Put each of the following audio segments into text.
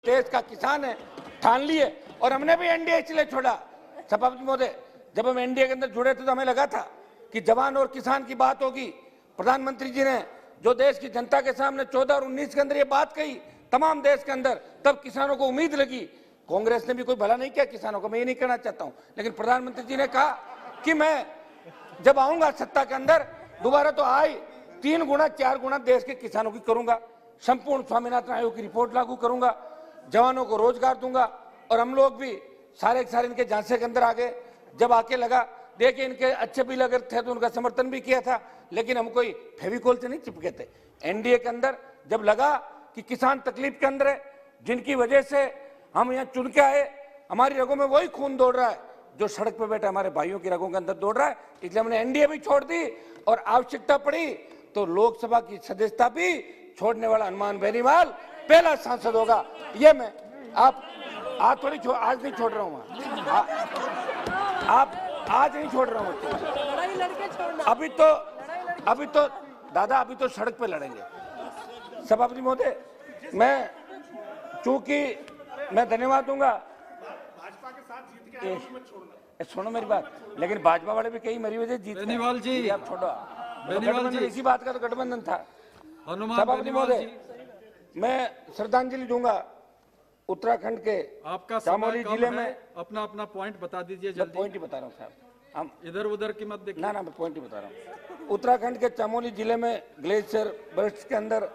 देश का किसान है, ठान लिए। और हमने भी एनडीए इसलिए छोड़ा सभापति महोदय, जब हम एनडीए के अंदर जुड़े थे तो हमें लगा था कि जवान और किसान की बात होगी। प्रधानमंत्री जी ने जो देश की जनता के सामने 14 और 19 के अंदर ये बात कही तमाम देश के अंदर, तब किसानों को उम्मीद लगी। कांग्रेस ने भी कोई भला नहीं किया किसानों को, मैं ये नहीं कहना चाहता हूं, लेकिन प्रधानमंत्री जी ने कहा कि मैं जब आऊंगा सत्ता के अंदर दोबारा तो आई 3 गुना 4 गुना देश के किसानों की करूंगा, संपूर्ण स्वामीनाथन आयोग की रिपोर्ट लागू करूंगा, जवानों को रोजगार दूंगा। और हम लोग भी सारे के सारे इनके झांसे के अंदर आ गए। जब आके लगा देखिए इनके अच्छे बिल अगर थे तो उनका समर्थन भी किया था, लेकिन हम कोई फेविकोल से नहीं चिपके थे। एनडीए के अंदर जब लगा कि किसान तकलीफ के अंदर है, जिनकी वजह से हम यहाँ चुन के आए, हमारी रगों में वही खून दौड़ रहा है जो सड़क पे बैठे हमारे भाइयों की रगों के अंदर दौड़ रहा है, इसलिए हमने एनडीए भी छोड़ दी और आवश्यकता पड़ी तो लोकसभा की सदस्यता भी छोड़ने वाला हनुमान बेनीवाल पहला सांसद होगा। ये मैं आप आज नहीं छोड़ रहा हूँ, आप आज नहीं छोड़ रहा हूँ। अभी तो दादा अभी तो सड़क पे लड़ेंगे। सभापति महोदय, मैं चूंकि मैं धन्यवाद दूंगा, भाजपा के साथ जीत के आए उसमें छोड़ना, सुनो मेरी बात, लेकिन भाजपा वाले भी कई मरी वजह जीत बेनीवाल जी, आप छोड़ो, बेनीवाल जी, इसी बात का तो गठबंधन था। सभापति महोदय, मैं श्रद्धांजलि दूंगा उत्तराखंड के आपका चामोली जिले में। अपना अपना पॉइंट बता दीजिए जल्दी। पॉइंट ही बता रहा हूँ साहब, हम इधर उधर की मत देखिए। ना मैं पॉइंट ही बता रहा हूँ। उत्तराखंड के चामोली जिले में ग्लेशियर बर्स्ट के अंदर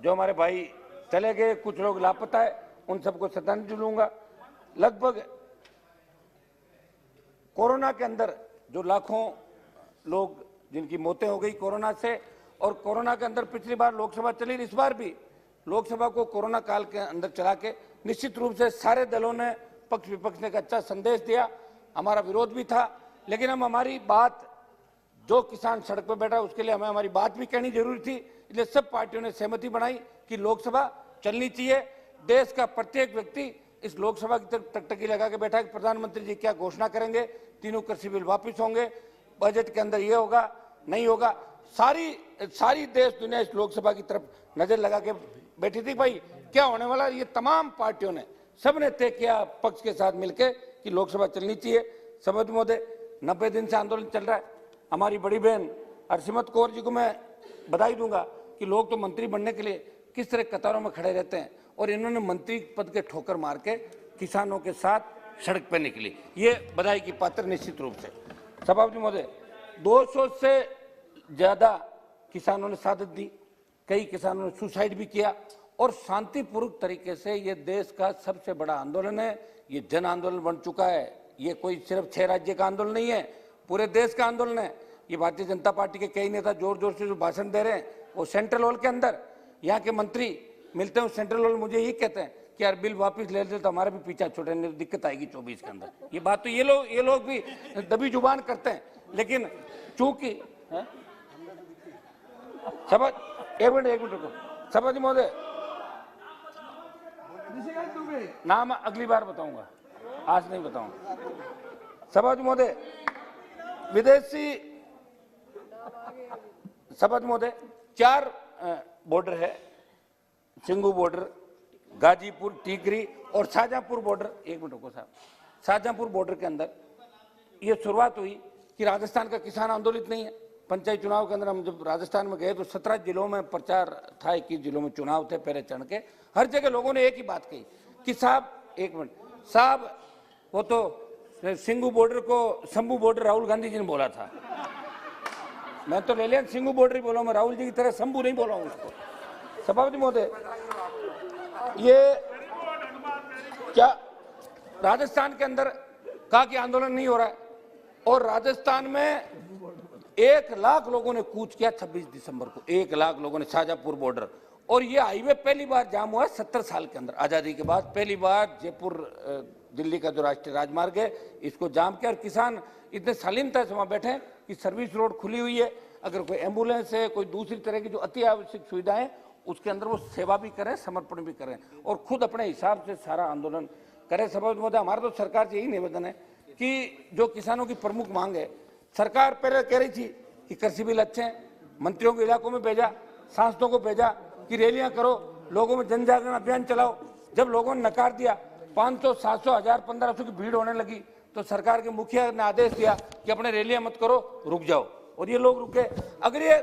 जो हमारे भाई चले गए, कुछ लोग लापता है, उन सबको श्रद्धांजलि दूंगा। लगभग कोरोना के अंदर जो लाखों लोग जिनकी मौतें हो गई कोरोना से, और कोरोना के अंदर पिछली बार लोकसभा चली, इस बार भी लोकसभा को कोरोना काल के अंदर चला के निश्चित रूप से सारे दलों ने पक्ष विपक्ष ने एक अच्छा संदेश दिया। हमारा विरोध भी था, लेकिन हम हमारी बात जो किसान सड़क पर बैठा उसके लिए हमें हमारी बात भी कहनी जरूरी थी, इसलिए सब पार्टियों ने सहमति बनाई कि लोकसभा चलनी चाहिए। देश का प्रत्येक व्यक्ति इस लोकसभा की तरफ टकटकी लगा के बैठा है कि प्रधानमंत्री जी क्या घोषणा करेंगे, तीनों कृषि बिल वापिस होंगे, बजट के अंदर ये होगा नहीं होगा। सारी देश दुनिया इस लोकसभा की तरफ नजर लगा के बैठी थी, भाई क्या होने वाला। ये तमाम पार्टियों ने सबने तय किया पक्ष के साथ मिलकर कि लोकसभा चलनी चाहिए। सभापति महोदय, 90 दिन से आंदोलन चल रहा है। हमारी बड़ी बहन हरसिमरत कौर जी को मैं बधाई दूंगा कि लोग तो मंत्री बनने के लिए किस तरह कतारों में खड़े रहते हैं, और इन्होंने मंत्री पद के ठोकर मार के किसानों के साथ सड़क पर निकली, ये बधाई की पात्र निश्चित रूप से। सभापति महोदय, 200 से ज्यादा किसानों ने शहादत दी, कई किसानों ने सुसाइड भी किया, और शांतिपूर्वक तरीके से ये देश का सबसे बड़ा आंदोलन है। ये जन आंदोलन बन चुका है। ये कोई सिर्फ 6 राज्य का आंदोलन नहीं है, पूरे देश का आंदोलन है। ये भारतीय जनता पार्टी के कई नेता जोर जोर से जो भाषण दे रहे हैं, वो सेंट्रल हॉल के अंदर यहाँ के मंत्री मिलते हैं, सेंट्रल हॉल मुझे ये कहते हैं कि यार बिल वापस ले लेते तो हमारा भी पीछा छोड़े, नहीं तो दिक्कत आएगी 24 के अंदर। ये बात तो ये लोग भी दबी जुबान करते हैं, लेकिन चूंकि एक मिनट रुको। सभापति महोदय, नाम अगली बार बताऊंगा, आज नहीं बताऊंगा। सभापति महोदय, विदेशी सभापति महोदय, 4 बॉर्डर है, सिंगू बॉर्डर, गाजीपुर, टीकरी और शाहजहांपुर बॉर्डर। एक मिनट रुको साहब। शाहजहांपुर बॉर्डर के अंदर ये शुरुआत हुई कि राजस्थान का किसान आंदोलित नहीं है। पंचायत चुनाव के अंदर हम जब राजस्थान में गए तो 17 जिलों में प्रचार था, 21 जिलों में चुनाव थे पहले चढ़ के। हर जगह लोगों ने एक ही बात कही कि साहब, एक मिनट साहब, वो तो सिंगू बॉर्डर को शंभू बॉर्डर राहुल गांधी जी ने बोला था। मैं तो ले लिया सिंगू बॉर्डर ही बोला, मैं राहुल जी की तरह शंभू नहीं बोला हूँ उसको। सभापति महोदय, ये क्या राजस्थान के अंदर कहा कि आंदोलन नहीं हो रहा है, और राजस्थान में 1 लाख लोगों ने कूच किया 26 दिसंबर को, 1 लाख लोगों ने शाहजहांपुर बॉर्डर। और ये हाईवे पहली बार जाम हुआ 70 साल के अंदर, आजादी के बाद पहली बार जयपुर दिल्ली का जो राष्ट्रीय राजमार्ग है इसको जाम किया। और किसान इतने शालीनता से वहां बैठे कि सर्विस रोड खुली हुई है, अगर कोई एम्बुलेंस है, कोई दूसरी तरह की जो अति आवश्यक सुविधाएं, उसके अंदर वो सेवा भी करें, समर्पण भी करें, और खुद अपने हिसाब से सारा आंदोलन करें। सभापति महोदय, हमारा तो सरकार से यही निवेदन है कि जो किसानों की प्रमुख मांग है, सरकार पहले कह रही थी कि कृषि बिल अच्छे हैं, मंत्रियों को इलाकों में भेजा, सांसदों को भेजा कि रैलियां करो, लोगों में जन जागरण अभियान चलाओ, जब लोगों ने नकार दिया, 500, 700, 1000, 1500 की भीड़ होने लगी, तो सरकार के मुखिया ने आदेश दिया कि अपने रैलियां मत करो, रुक जाओ, और ये लोग रुके। अगर ये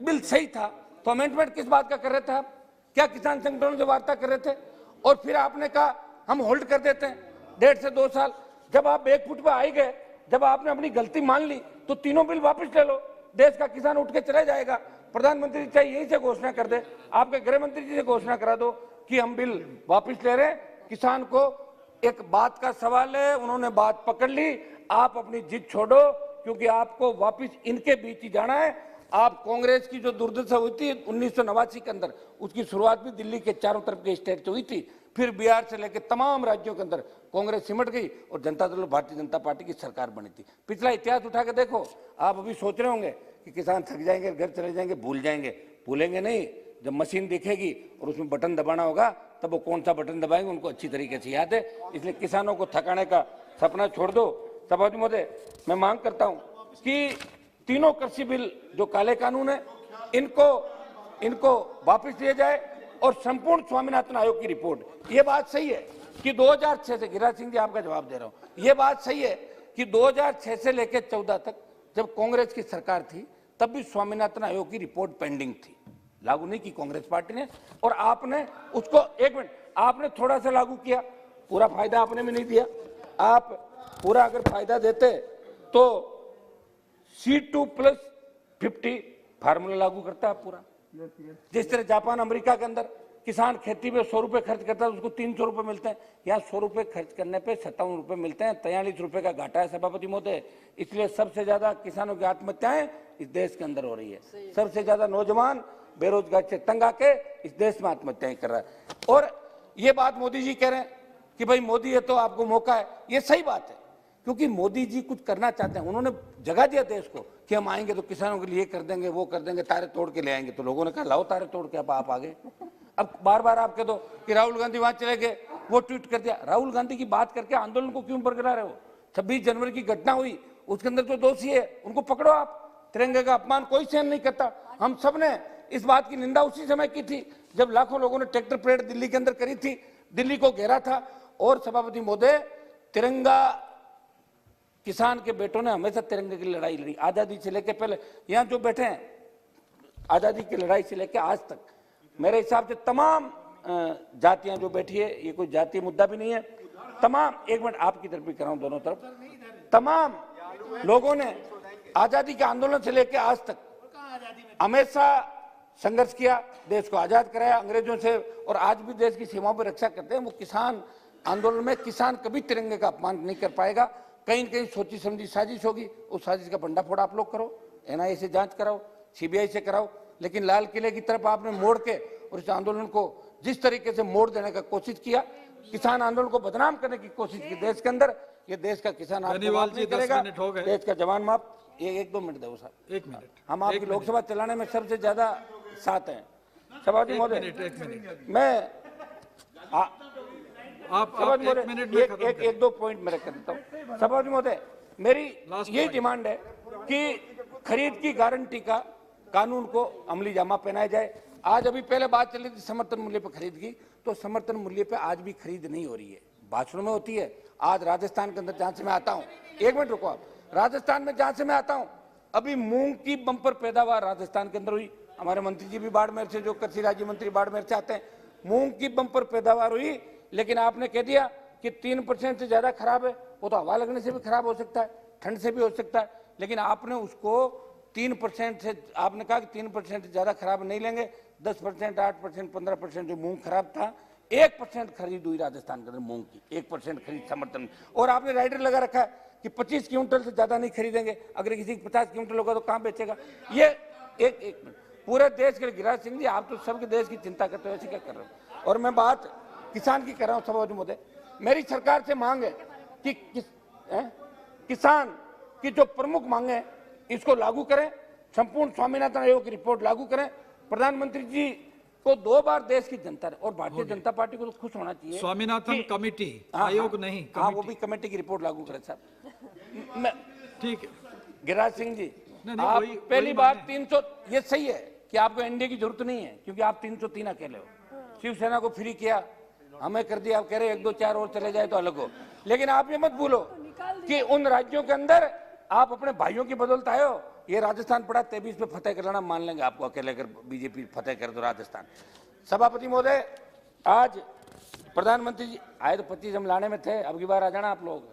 बिल सही था तो अमेंडमेंट किस बात का कर रहे थे आप? क्या किसान संगठनों से वार्ता कर रहे थे? और फिर आपने कहा हम होल्ड कर देते हैं 1.5 से 2 साल। जब आप बैकफुट पे आई गए, जब आपने अपनी गलती मान ली, तो तीनों बिल वापस ले लो, देश का किसान उठ के चला जाएगा। प्रधानमंत्री चाहे यहीं से घोषणा कर दे, आपके गृह मंत्री जी से घोषणा करा दो कि हम बिल वापस ले रहे हैं। किसान को एक बात का सवाल है, उन्होंने बात पकड़ ली, आप अपनी जिद छोड़ो, क्योंकि आपको वापस इनके बीच ही जाना है। आप कांग्रेस की जो दुर्दशा हुई थी 1989 के अंदर, उसकी शुरुआत भी दिल्ली के चारों तरफ के स्टेट से हुई थी, फिर बिहार से लेकर तमाम राज्यों के अंदर कांग्रेस सिमट गई और जनता दल भारतीय जनता पार्टी की सरकार बनी थी। पिछला इतिहास उठा के देखो। आप अभी सोच रहे होंगे कि किसान थक जाएंगे, घर चले जाएंगे, भूल जाएंगे। भूलेंगे नहीं, जब मशीन दिखेगी और उसमें बटन दबाना होगा, तब वो कौन सा बटन दबाएंगे उनको अच्छी तरीके से याद है। इसलिए किसानों को थकाने का सपना छोड़ दो। सभापति महोदय, मैं मांग करता हूं कि तीनों कृषि बिल जो काले कानून है, इनको वापस लिया जाए और संपूर्ण स्वामीनाथन आयोग की रिपोर्ट। ये बात सही है कि 2006 से, गिरिराज सिंह जी आपका जवाब दे रहा हूं, ये बात सही है कि 2006 से लेकर 14 तक जब कांग्रेस की सरकार थी, तब भी स्वामीनाथन आयोग की रिपोर्ट पेंडिंग थी, लागू नहीं की कांग्रेस पार्टी ने। और आपने उसको, एक मिनट, आपने थोड़ा सा लागू किया, पूरा फायदा आपने भी नहीं दिया। आप पूरा अगर फायदा देते तो C2+50 फार्मूला लागू करता है पूरा। जिस तरह जापान अमेरिका के अंदर किसान खेती में 100 रुपए खर्च करता है, उसको 300 रुपए मिलते हैं। यहाँ 100 रुपए खर्च करने पे 57 रुपए मिलते हैं, 43 रुपए का घाटा है सभापति महोदय। इसलिए सबसे ज्यादा किसानों की आत्महत्याएं इस देश के अंदर हो रही है। सबसे ज्यादा नौजवान बेरोजगार से तंग आके इस देश में आत्महत्याएं कर रहा है। और ये बात मोदी जी कह रहे हैं कि भाई मोदी है तो आपको मौका है, ये सही बात है, क्योंकि मोदी जी कुछ करना चाहते हैं। उन्होंने जगह दिया देश को कि हम आएंगे तो किसानों के लिए कर देंगे, वो कर देंगे, तारे तोड़ के ले आएंगे। तो लोगों ने कहा लाओ तारे तोड़ के, अब आप आ गए। अब बार बार आप कह दो कि राहुल गांधी वहां चले गए, वो ट्वीट कर दिया। राहुल गांधी की बात करके आंदोलन को क्यों बरकरार रहे हो? 26 जनवरी की घटना हुई, उसके अंदर जो दोषी है उनको पकड़ो आप। तिरंगे का अपमान कोई सहन नहीं करता। हम सब ने इस बात की निंदा उसी समय की थी जब लाखों लोगों ने ट्रैक्टर परेड दिल्ली के अंदर करी थी, दिल्ली को घेरा था। और सभापति महोदय, तिरंगा, किसान के बेटों ने हमेशा तिरंगे की लड़ाई लड़ी, आजादी से लेकर पहले। यहाँ जो बैठे हैं, आजादी की लड़ाई से लेकर आज तक मेरे हिसाब से तमाम जातियां जो बैठी है, ये कोई जातीय मुद्दा भी नहीं है, तमाम, एक मिनट आपकी तरफ भी कर रहा हूं, दोनों तरफ, तमाम लोगों ने आजादी के आंदोलन से लेकर आज तक हमेशा संघर्ष किया, देश को आजाद कराया अंग्रेजों से, और आज भी देश की सीमाओं पर रक्षा करते हैं। वो किसान आंदोलन में किसान कभी तिरंगे का अपमान नहीं कर पाएगा। कहीं न कहीं सोची समझी साजिश होगी, उस साजिश का भंडाफोड़ आप लोग करो, NIA से जांच कराओ, CBI से कराओ, लेकिन लाल किले की तरफ आपने मोड़ के और इस आंदोलन को जिस तरीके से मोड़ देने का कोशिश किया, किसान आंदोलन को बदनाम करने की कोशिश की देश के अंदर, ये देश का किसान आपको माफ नहीं करेगा, देश का जवान माफ। एक 2 मिनट दो सर, 1 मिनट। हम आपकी लोकसभा चलाने में सबसे ज्यादा साथ हैं। सभापति महोदय, मैं एक 2 पॉइंट मैं रख देता हूँ। सभापति महोदय, मेरी यही डिमांड है कि खरीद की गारंटी का कानून को अमली जामा पहनाया जाए। आज अभी पहले बात चली थी समर्थन मूल्य पर खरीद की, तो समर्थन मूल्य पे आज भी खरीद नहीं हो रही है, भाषणों में होती है। आज राजस्थान के अंदर जहां से मैं आता हूं, 1 मिनट रुको आप, राजस्थान में जहां से मैं आता हूं, अभी मूंग की बंपर पैदावार राजस्थान के अंदर हुई। हमारे मंत्री जी भी बाड़मेर से, जो कृषि राज्य मंत्री बाड़मेर से आते हैं, मूंग की बंपर पैदावार हुई, लेकिन आपने कह दिया कि 3% से ज्यादा खराब है। वो तो हवा लगने से भी खराब हो सकता है, ठंड से भी हो सकता है, लेकिन आपने उसको 3% से, आपने कहा कि 3% से ज्यादा खराब नहीं लेंगे। 10%, 8%, 15% जो मूंग खराब था, 1% खरीद हुई राजस्थान के अंदर मूंग की, 1% खरीद समर्थन। और आपने राइडर लगा रखा है कि 25 क्विंटल से ज्यादा नहीं खरीदेंगे, अगर किसी की 50 क्विंटल होगा तो कहां बेचेगा? ये एक मिनट, पूरे देश के गिरिराज सिंह जी, आप तो सबके देश की चिंता करते हो, ऐसे क्या कर रहे हो? और मैं बात किसान की कर रहा हूं। सभापति महोदय, मेरी सरकार से मांग है कि किसान की जो प्रमुख मांगे हैं इसको लागू करें, संपूर्ण स्वामीनाथन आयोग की रिपोर्ट लागू करें। प्रधानमंत्री जी को 2 बार देश की जनता और भारतीय जनता पार्टी को तो खुश होना चाहिए। स्वामीनाथन कमेटी, आयोग नहीं, हाँ, वो भी कमेटी की रिपोर्ट लागू करें साहब। ठीक है गिरिराज सिंह जी, आप पहली बात 300, ये सही है कि आपको NDA की जरूरत नहीं है, क्योंकि आप 303 अकेले हो। शिवसेना को फ्री किया, हमें कर दिया, आप कह रहे 1 2 4 और चले जाए तो अलग हो, लेकिन आप ये मत भूलो कि उन राज्यों के अंदर आप अपने भाइयों की बदौलत आए हो। ये राजस्थान पड़ा 23 पे फतेह कर लेना, मान लेंगे आपको अकेले अगर बीजेपी फतेह कर दो राजस्थान। सभापति महोदय, आज प्रधानमंत्री जी आए तो 25 हम लाने में थे, अब की बार आ जाना आप लोग।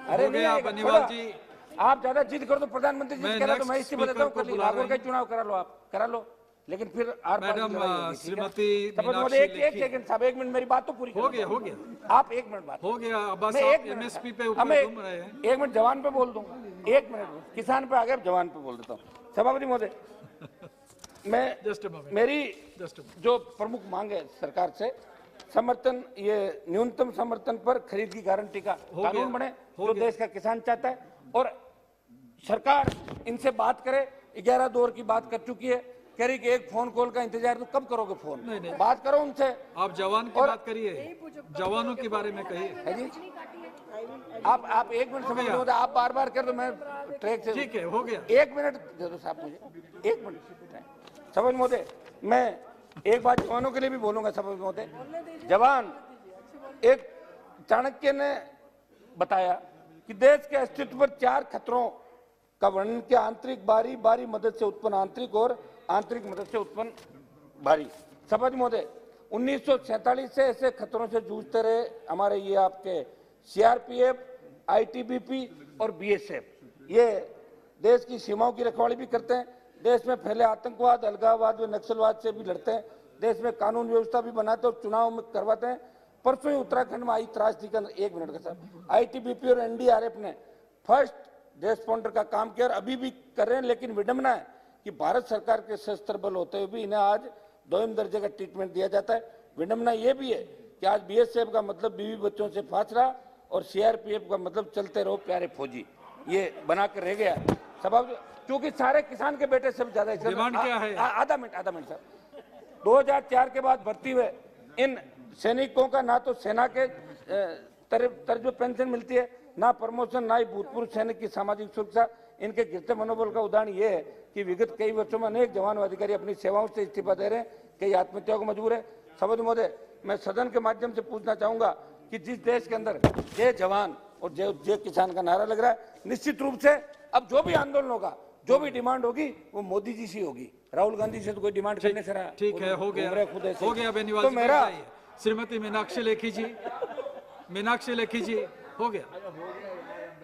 अरे नहीं आएगा, बनीवाल जी, आप ज्यादा जिद कर दो, प्रधानमंत्री जी कह रहा तो मैं इसी next बताता हूँ, speaker कर को ली बुला नागौर का रहे चुनाव करा लो, आप करा लो, लेकिन फिर आर पार की मैडम, लड़ाई होगी, ठीक है? श्रीमती सभापति महोदय, मीनाक्षी एक सेकंड साहब, 1 मिनट मेरी बात तो पूरी हो करो। गया, हो गया, आप 1 मिनट बात, हो गया। अब बस मैं आप 1 मिनट, एमएसपी पे हमें ऊपर घूम रहे हैं। 1 मिनट जवान पे बोल दूंगा, 1 मिनट किसान पे आ गए, जवान पे बोल देता हूँ। सभापति महोदय, मैं जस्ट मोमेंट, मेरी जस्ट जो प्रमुख मांग है सरकार से, समर्थन, ये न्यूनतम समर्थन पर खरीद की गारंटी का कानून बने, जो देश का किसान चाहता है, और सरकार इनसे बात करे। 11 दौर की बात कर चुकी है, कह रही कि एक फोन कॉल का इंतजार, तो कब करोगे फोन? नहीं। बात करो उनसे। आप जवान की बात करिए, जवानों के बारे में कहिए। है जी, आप 1 मिनट समझ लो, आप बार बार कर दो, मैं ट्रैक से, ठीक है, हो गया। 1 मिनट दे दो साहब मुझे, 1 मिनट। समझ महोदय, मैं एक बात जवानों के लिए भी बोलूंगा। समझ महोदय, जवान, एक चाणक्य ने बताया कि देश के अस्तित्व पर 4 खतरों का वर्णन किया: आंतरिक बारी, बारी मदद से उत्पन्न आंतरिक, और आंतरिक मदद से उत्पन्न बारी। सभापति महोदय, 1947 से ऐसे खतरों से जूझते रहे हमारे ये आपके सीआरपीएफ, आईटीबीपी और बीएसएफ। ये देश की सीमाओं की रखवाली भी करते हैं, देश में फैले आतंकवाद, अलगाववाद व नक्सलवाद से भी लड़ते हैं, देश में कानून व्यवस्था भी बनाते हैं और चुनाव में करवाते हैं। परसों ही उत्तराखंड में आई त्रासदी के अंदर, 1 मिनट का साहब, आईटीबीपी और एनडीआरएफ ने फर्स्ट रेस्पॉन्डर का काम किया और अभी भी कर रहे हैं। लेकिन विडंबना है कि भारत सरकार के सशस्त्र बल होते हुए भी इन्हें आज 2वीं दर्जे का ट्रीटमेंट दिया जाता है। विडंबना ये भी है कि आज बीएसएफ का मतलब बीवी बच्चों से फासला और सीआरपीएफ का मतलब चलते रहो प्यारे फौजी, ये बनाकर रह गया। सभापति, क्योंकि सारे किसान के बेटे से ज्यादा डिमांड क्या है? आधा मिनट सर। 2004 के बाद भर्ती हुए इन सैनिकों का ना तो सेना के तर्ज पेंशन मिलती है, ना प्रमोशन, ना ही भूतपूर्व सैनिक की सामाजिक सुरक्षा। इनके गिरते मनोबल का उदाहरण ये है कि विगत कई वर्षों में अनेक जवान व अधिकारी अपनी सेवाओं से इस्तीफा दे रहे हैं, कई आत्महत्याओं को मजबूर है। सभापति महोदय, मैं सदन के माध्यम से पूछना चाहूंगा कि जिस देश के अंदर जय जवान और जय किसान का नारा लग रहा है, निश्चित रूप से अब जो भी आंदोलन होगा, जो भी डिमांड होगी, वो मोदी जी से होगी। राहुल गांधी से तो कोई डिमांड करने से रहा। ठीक है, हो गया, हो गया। बेनीवाल तो जी, मेरा श्रीमती मीनाक्षी लेखी जी, मीनाक्षी लेखी जी, हो गया।